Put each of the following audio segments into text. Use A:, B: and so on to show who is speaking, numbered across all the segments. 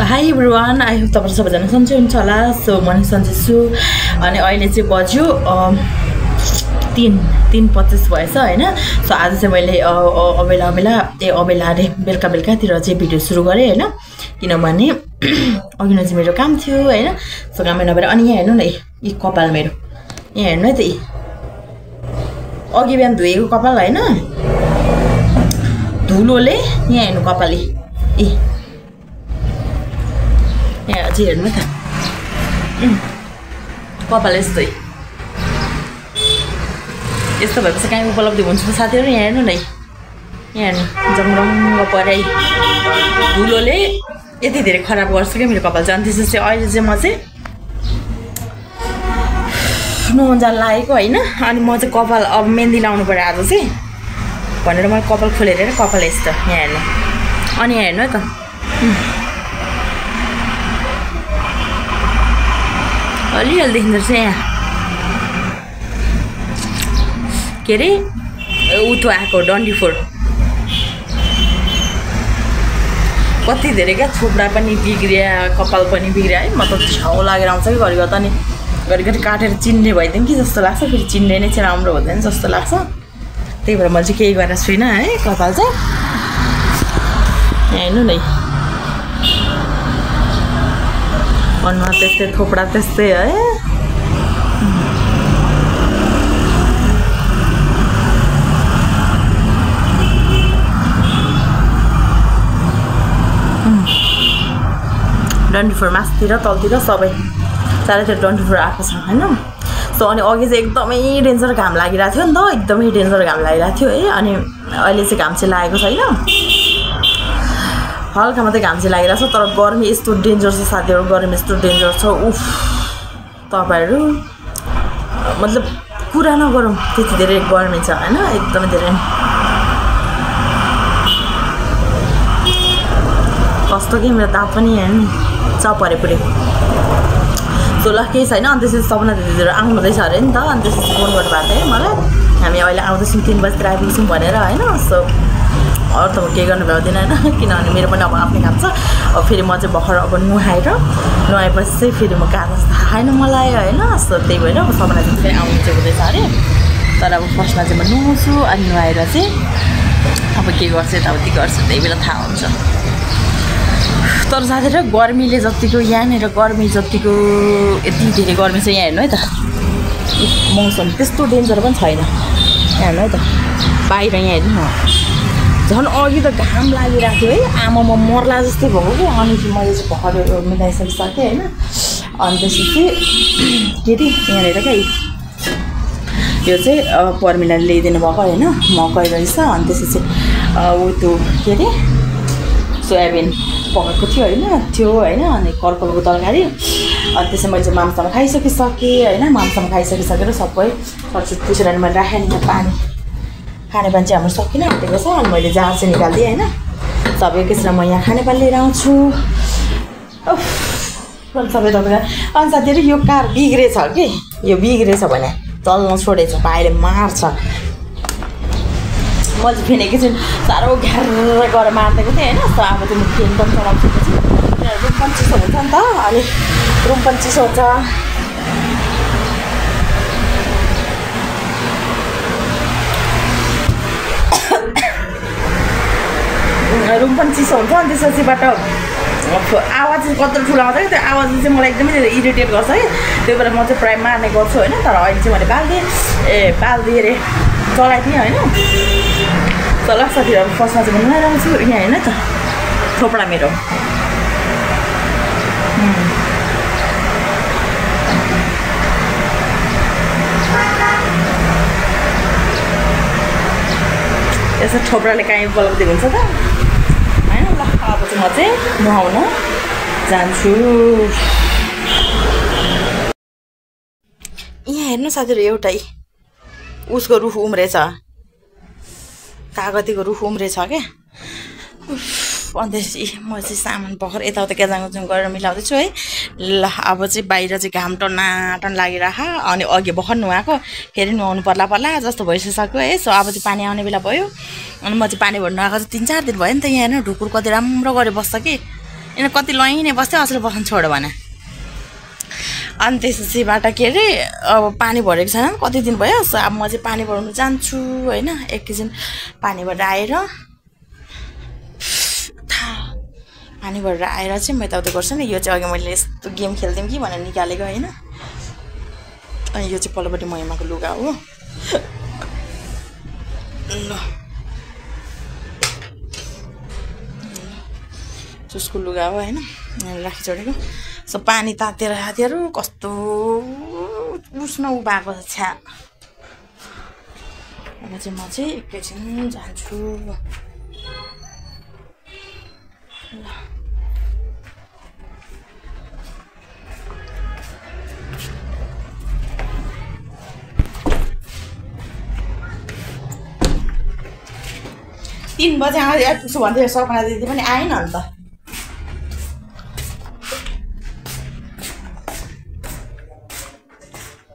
A: High everyone, I hope तपाईहरु सबैजना सन्चै हुनुहुन्छ होला। सो म नि सन्चै छु अनि अहिले चाहिँ बज्यो 3:25 भएछ हैन। सो आज चाहिँ मैले अबेला रे बेलुकातिर चाहिँ भिडियो सुरु गरे हैन, किनभने अघि नै चाहिँ मेरो काम थियो हैन। सो काम नभएर अनि यहाँ हेर्नु न, यी कपाल मेरो यहाँ हेर्नु है त, अघि बिहान धुएको कपाल हैन, धुलोले यहाँ हेर्नु कपाल यहाँ चाहिँ हेर्नु त कपाल यस्तो भएपछि कहीँ उपलब्धि हुन्छ साथीहरु। यहाँ हेर्नु न, यहाँ हेर्नु जङरङ्ग पराई धुलोले यति धेरै खराब गर्छ क्या मेरो कपाल चाहिँ। अनि त्यसपछि अहिले चाहिँ म चाहिँ नुनजाल लागेको हैन, अनि म चाहिँ कपाल अब मेहन्दी लाउनु पर्यो आज चाहिँ भनेर मैले कपाल खोलेर हेरेर कपाल यस्तो यहाँ हेर्नु। अनि यहाँ हेर्नु है त, अलिअलि देखिँदो रहेछ यहाँ के अरे उठो आएको डन्डीफोर कति धेरै क्या, थोप्रा पनि बिग्रिया कपाल पनि बिग्रिया है। म त छाउ लागेर आउँछ कि घरिघरि त, अनि घरिघरि काटेर चिन्ने भइदिउँ कि जस्तो लाग्छ, फेरि चिन्ने नै चाहिँ राम्रो हुँदैन जस्तो लाग्छ। त्यही भएर मैले चाहिँ केही गरेर छुइनँ है कपाल चाहिँ। यहाँ हेर्नु न, अनुहार त्यस्तै, थोप्रा त्यस्तै है। डन्डीफोर मासतिर तलतिर सबै चारैतिर डन्डीफोर आएको छ हैन। सो अनि अघि चाहिँ एकदमै डेन्जर घाम लागिरहेको थियो नि त, एकदमै डेन्जर घाम लागिरहेको थियो है। अनि अहिले चाहिँ घाम चाहिँ लागेको छैन, हल्का मात्रै घाम चाहिँ लागिरहेको छ। तर गर्मी यस्तो डेन्जर छ साथीहरु, गर्मी यस्तो डेन्जर छ उफ, तपाईहरु मतलब कुरा नगरौँ त्यति धेरै गर्मी छ हैन, एकदमै धेरै कस्तो कि मेरो दाँत पनि हेर्नु चपरे पुरै। सो ल केही छैन। अनि त्यसपछि सपना दिदीहरू आउनुहुँदैछ अरे नि त, अनि त्यसपछि फोन गर्नुभएको थियो है मलाई, हामी अहिले आउँदैछौँ 3 बजीतिर आइपुग्छौँ भनेर होइन। सो अरू त म केही गर्नु भ्याउँदिनँ होइन, किनभने मेरो पनि अब आफ्नै काम छ। अब फेरि म चाहिँ भर्खर अब नुहाएपछि चाहिँ फेरि म कहाँ जस्तो थाहा छैन मलाई होइन। सो त्यही भएर अब सपना दिदी फेरि आउनु चाहिँ हुँदैछ अरे, तर अब फर्स्टमा चाहिँ म नुहाउँछु, अनि नुहाएर चाहिँ अब के गर्छ यताउति गर्छ, त्यही बेला थाहा हुन्छ। तर साथीहरु गर्मीले जतिको यहाँनिर गर्मी जतिको यति धेरै गर्मी छ यहाँ हेर्नु है त, मौसम त्यस्तो डेन्जर पनि छैन यहाँ हेर्नु है त। बाहिर यहाँ हेर्नु न, झन् अघि त घाम लागिरहेको थियो है, आमा म मर्ला जस्तै भएको कि। अनि मैले चाहिँ भर्खर मिलाइसकिसकेँ होइन। अनि त्यसपछि के अरे यहाँनिर क्या यो चाहिँ पर्मिलाले ल्याइदिनु भएको होइन, मकै रहेछ। अनि त्यसपछि ऊ त्यो के अरे सोयाबिन पकाएको थियो होइन, अनि कर्कलको तरकारी। अनि त्यसै मैले चाहिँ मामसँग खाइसकिसकेँ होइन, मामसँग खाइसकिसकेर सबै छटछुट पुछेर अनि मैले राखेँ नि पानी, खाने पानी चाहिँ हाम्रो सकिन आँटेको छ। अनि मैले जार चाहिँ निकालिदिएँ होइन, सबै एकैछिन म यहाँ खाने पानी लिएर आउँछु सबै तपाईँलाई। अनि साथीहरु यो कार बिग्रेछ कि, यो बिग्रेछ भने चल्न छोडेछ, भाइले मार्छ। म चाहिँ फेरि एकैछिन साह्रो घ्यार गरेर मार्दिएको थिएँ होइन। सो अब चाहिँ म फेन पनि चलाउँछु, रुम पनि चिसो हुन्छ नि त, अनि रुम पनि चिसो हुन्छ, रुम पनि चिसो हुन्छ। अनि त्यसपछिबाट आवाज चाहिँ कत्रो ठुलो आउँछ कि, त्यो आवाज चाहिँ मलाई एकदमै धेरै इरिटेट गर्छ है। त्यही भएर म चाहिँ प्रायः मार्ने गर्छु होइन। तर अहिले चाहिँ मैले बालिदिएँ अरे चलाइदिएँ होइन। चल साथीहरु फर्स्टमा चाहिँ म नुहाएर आउँछु। यहाँ हेर्नु त थोपडा मेरो, यसो थोपडाले काहीँ उपलब्धि हुन्छ त होइन। ल अब चाहिँ म चाहिँ नुहाउन जान्छु। यहाँ हेर्नु साथीहरु, एउटै उसको रुख उम्रेछ, कागतीको रुख उम्रेछ क्या। अनि त्यसपछि म चाहिँ सामान भर्खर यताउता क्याजाङ गरेर मिलाउँदैछु है। ल अब चाहिँ बाहिर चाहिँ घाम टनाटन लागिरह, अनि अघि भर्खर नुहाएको, फेरि नुहाउनु पर्ला जस्तो भइसक्यो है। सो अब चाहिँ पानी आउने बेला भयो, अनि म चाहिँ पानी भर्नु आएको चाहिँ 3-4 दिन भयो नि त। यहाँ हेर्नु ढुकुर कति राम्रो गरे बस्छ कि, यिनीहरू कति लैने बस्थ्यो असर बस्नु छोड्यो भने अनि त्यसपछिबाट के अरे अब पानी भरेको छैन कति दिन भयो सो अब म चाहिँ पानी भराउनु जान्छु होइन एकैछिन पानी भरेर आएर पानी भरेर आएर चाहिँ म यताउता गर्छु नि यो चाहिँ अघि मैले यस्तो गेम खेल्थेँ कि भनेर निकालेको होइन अनि यो चाहिँ पल्लोपट्टि महिमाको लुगा हो ल उसको लुगा हो होइन राखी छोडेको सो पानी तातेर हातेर कस्तो उष्ण उभाएको छ छ्या अब चाहिँ म चाहिँ एकैछिन जान्छु ल 3 बजे आएर त्यसो भन्थ्यो सपना दिदी पनि आएन नि त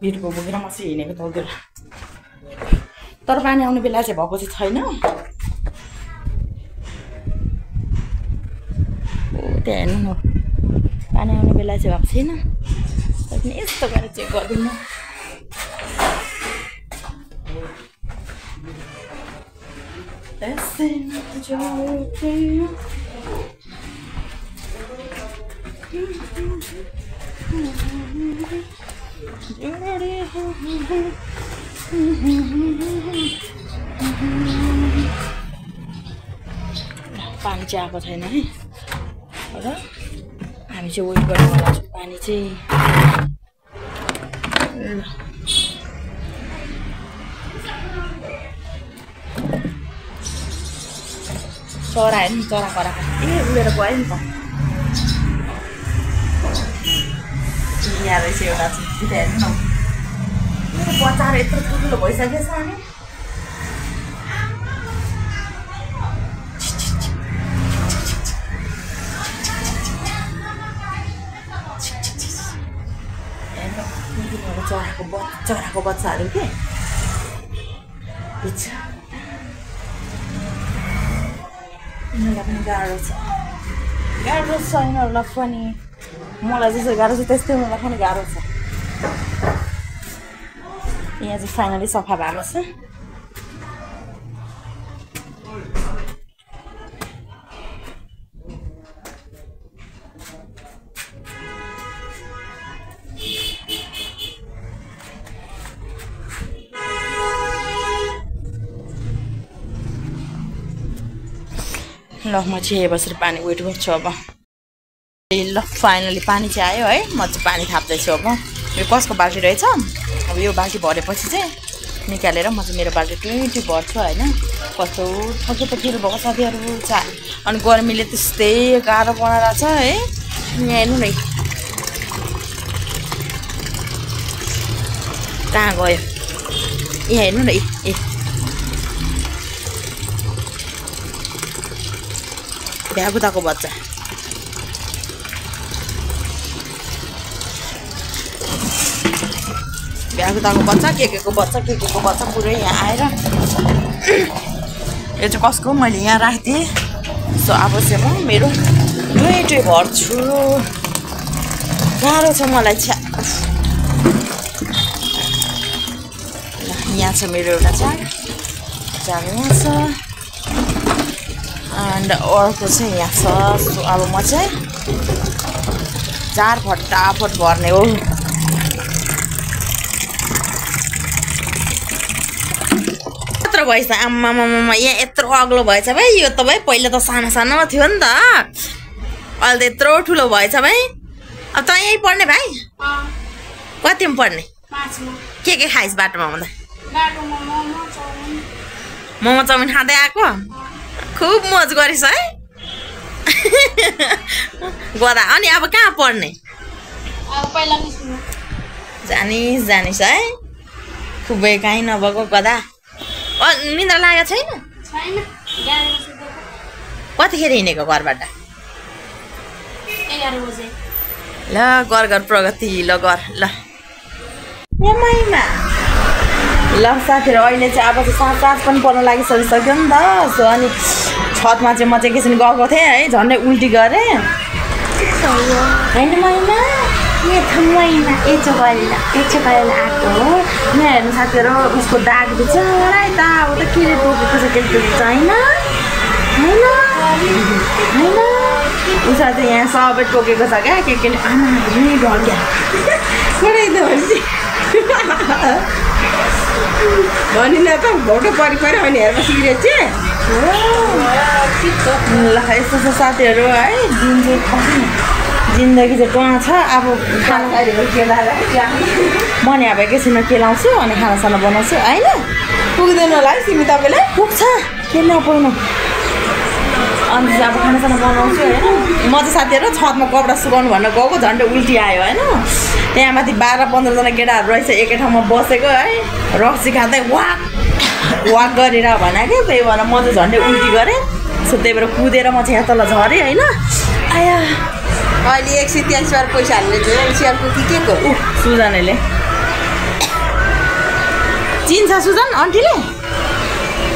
A: भिडको बोकेर म चाहिँ हिँडेको तौदेर तर पानी आउने बेला चाहिँ भएको चाहिँ छैन त्यहाँ हेर्नु न पानी आउने बेला चाहिँ भएको छैन पनि यस्तो गरेर चेक गर्दिनु पानी चाहिँ आएको छैन है र हामी चाहिँ वेट गर्नुवाला छौँ पानी चाहिँ चरा हेर्नु चरा कराएको ए उडेर गयो नि त यहाँ रहेछ एउटा चाहिँ हेर्नु न मेरो बच्चाहरू यत्रो ठुलो भइसकेछ अनि चराको बच्चाहरू के यिनीहरूलाई पनि गाह्रो छ यिनीहरूलाई पनि मलाई जस्तो गाह्रो छ त्यस्तै उनीहरूलाई पनि गाह्रो छ यहाँ चाहिँ फाइनली सफा भएको छ ल म चाहिँ बसेर पानी वेट गर्छु अब ल फाइनली पानी चाहिँ आयो है म चाहिँ पानी थाप्दैछु अब यो कसको बाल्टी रहेछ अब यो बाल्टी भरेपछि चाहिँ निकालेर म चाहिँ मेरो बाल्टी 20 भर्छु होइन कस्तो थके त किरो भएको साथीहरू छ अनि गर्मीले त्यस्तै गाह्रो बनाएर छ है यहाँ हेर्नु न कहाँ गयो यहाँ हेर्नु न ए भ्यागुताको बच्चा भ्यागुताको बच्चा के को बच्चा पुरै यहाँ आएर यो चाहिँ कसको मैले यहाँ राखिदिएँ सो अब चाहिँ म मेरो दुईटै भर्छु गाह्रो छ मलाई छ्या यहाँ छ मेरो एउटा चार यहाँ छ एन्ड अर्को चाहिँ यहाँ छ सो अब म चाहिँ 4 फटाफट भर्ने हो यत्रो भएछ आम्मामामा यहाँ यत्रो अग्लो भएछ भाइ यो त भाइ पहिला त सानो सानो थियो नि त अहिले त यत्रो ठुलो भएछ भाइ अब त यहीँ पढ्ने भाइ कतिमा पढ्ने के खाइस् बाटोमा हुँदा मोमो चाउमिन खाँदै आएको खुब मज गरिस् है गदा अनि अब कहाँ पढ्ने जानिस् है खुबै काहीँ नभएको गदा निन्द्रा लागेको छैन कतिखेर हिँडेको घरबाट ल घर प्रगति ल गर ल ल साथीहरू अहिले चाहिँ अब चाहिँ 7 पनि पर्न लागिसकिसक्यो नि त सो अनि छतमा चाहिँ म चाहिँ एकैछिन गएको थिएँ है झन्डै उल्टी गरेँ होइन महिना यचो गरेर आएको हो यहाँ हेर्नु साथीहरू उसको दाग बिचरा यताउता केले टोकेको छ केले टोकेको छ होइन उसलाई चाहिँ यहाँ सबै टोकेको छ क्या केले आमा पनि ढल्क्या
B: भनिन त भोटो परि अनि हेर्न सिरियस चाहिँ
A: ल यस्तो छ साथीहरू है जिन्दगी चाहिँ टुवा छ अब म नि अब एकैछिनमा केलाउँछु अनि खानासाना बनाउँछु होइन
B: पुग्दैन होला है सिमी तपाईँलाई
A: पुग्छ के नपाउनु अनि चाहिँ अब खानासाना बनाउँछु होइन म चाहिँ साथीहरू छतमा कपडा सुकाउनु भनेर गएको झन्डै उल्टी आयो होइन त्यहाँ माथि 12-15जना केटाहरू रहेछ एकै ठाउँमा बसेको है रक्सी खाँदै वाक गरेर भने क्या त्यही भएर म चाहिँ झन्डै उल्टी गरेँ सो त्यही भएर कुदेर म चाहिँ यहाँ तल झरेँ होइन आया
B: अहिले 143 बार पैसा हाल्ने स्यालको कि के को
A: सुजनले चिन्छ सुजन आन्टीले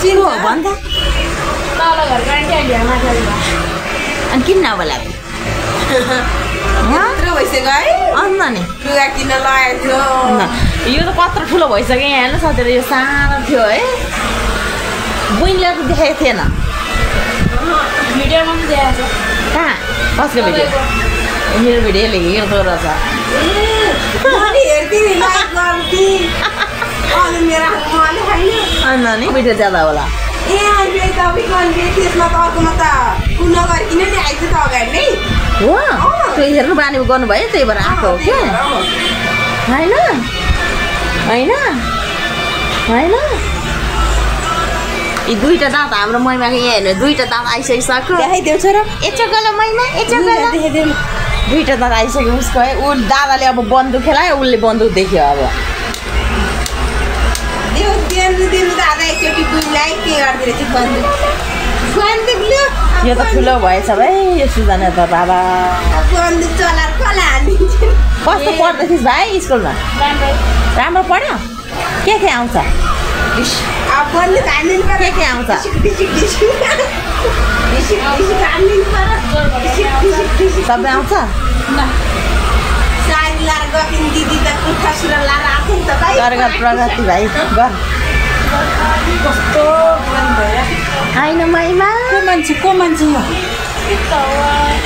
B: चिन्छ
A: भन् त
B: तल घरको आन्टी अहिले
A: अनि किन नबोला
B: यत्रो भइसक्यो है
A: अन्त नि
B: लुगा किन्न लगाएको थियो
A: यो त कत्रो ठुलो भइसक्यो यहाँ हेर्नु साथीहरू यो सानो थियो है बुइनले त देखाएको थिएन
B: भिडियोमा पनि देखाएको छ
A: कहाँ कसको भिडियो मेरो भिडियोले हेर्दो रहेछ
B: हेर्दिनँ लाइक गर्दै अनि मेरो हातमा खाइनँ
A: अन्त नि भिडियो ज्यादा होला
B: ए अहिले तपाईँको अहिले त्यसमा त अर्कोमा त कुन नगरिकन नि आइज त अगाडि नै
A: हो त्यो हेर्नु बानी गर्नुभयो त्यही भएर आएको हो क्या होइन यी दुईवटा दाँत हाम्रो महिमाको यहाँ हेर्नु दुईवटा दाँत आइसकिसक्यो
B: देखाइदेऊ छ र
A: यचो गल महिमा यचो गल
B: देखाइदेऊ
A: दुईवटा दाँत आइसक्यो उसको है ऊ दादाले अब बन्दुक खेलायो उसले बन्दुक देख्यो अब
B: दिनु दादा एकचोटि बुझलाई के गरिदिएर चाहिँ बन्दुक ल्यायो
A: यो त ठुलो भएछ भाइ यो सुजना त बाबा
B: बन्दुक चलाएर कसलाई हालिदिन्छ
A: कस्तो पढ्दैथिस् भाइ स्कुलमा राम्रो पढ्यो के आउँछ
B: अब बन्दुक हान्दिनु पर्यो
A: के आउँछ सबै आउँछ
B: साडी लाएर गएको दिदी त कुर्ता सुरुवाल लाएर आएको नि त भाइ
A: प्रगति भाइ गर
B: कस्तो
A: होइन महिमा
B: को मान्छे यो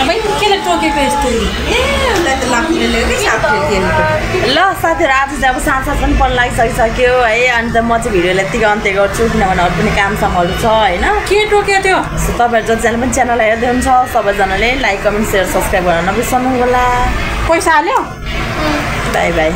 B: अब केले टोकेको यस्तो ए उसलाई त लाफले ल्यायो कि साथीले
A: ल साथीहरू आज चाहिँ अब साँझ पनि पल्ल लागिसकिसक्यो है अनि त म चाहिँ भिडियोलाई यतिकै अन्त्य गर्छु किनभने अरू पनि कामसामहरू छ होइन
B: के टोक्यो त्यो
A: तपाईँहरू जतिजना पनि च्यानल हेर्दै हुन्छ सबैजनाले लाइक कमेन्ट सेयर सब्सक्राइब गर्न नबिर्सनु होला
B: पैसा हाल्यो
A: बाई